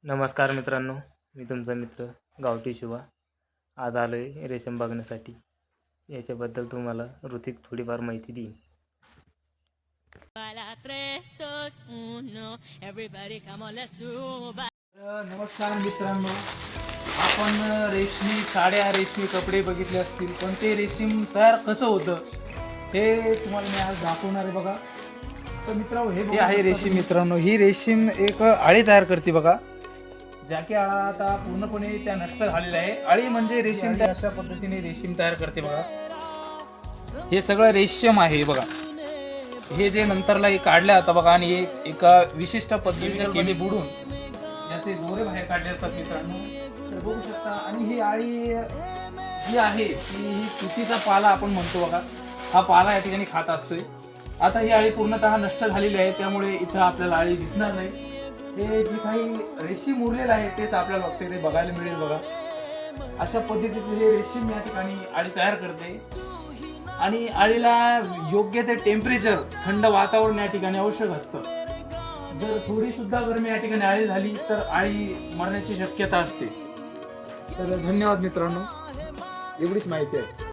नमस्कार मित्रांनो, मी तुमचा मित्र गावठी शिवा. आज आलो आहे रेशीम बघण्यासाठी. याच्याबद्दल तुम्हाला ऋतिक थोडीफार माहिती देईन. नमस्कार मित्रांनो, आपण रेशमी साड्या रेशमी कपडे बघितले असतील, पण ते रेशीम तयार कसं होतं हे तुम्हाला मी आज दाखवणार आहे. बघा तर मित्रांनो, हे आहे रेशीम. मित्रांनो, ही रेशीम एक अळी तयार करते बघा. ज्या की अळा आता पूर्णपणे त्या नष्ट झालेल्या आहे. अळी म्हणजे रेशीम अशा पद्धतीने रेशीम तयार करते बघा. हे सगळं रेशीम आहे बघा. हे जे नंतरला हे काढलं आता बघा, आणि एका विशिष्ट पद्धतीने केली बुडून याचे दोरे बाहेर काढले जातात मित्रांनो, तर बघू शकता. आणि ही अळी जी आहे ही तुतीचा पाला आपण म्हणतो बघा, हा पाला या ठिकाणी खात असतोय. आता ही अळी पूर्णतः नष्ट झालेली आहे, त्यामुळे इथं आपल्याला अळी दिसणार नाही. हे जे काही रेशीम उरलेलं आहे तेच आपल्याला फक्त इथे बघायला मिळेल बघा. अशा पद्धतीचे हे रेशीम या ठिकाणी अळी तयार करते. आणि अळीला योग्य ते टेम्परेचर, थंड वातावरण या ठिकाणी आवश्यक असतं. जर थोडी सुद्धा गरमी या ठिकाणी अळी झाली तर अळी मरण्याची शक्यता असते. तर धन्यवाद मित्रांनो, एवढीच माहिती आहे.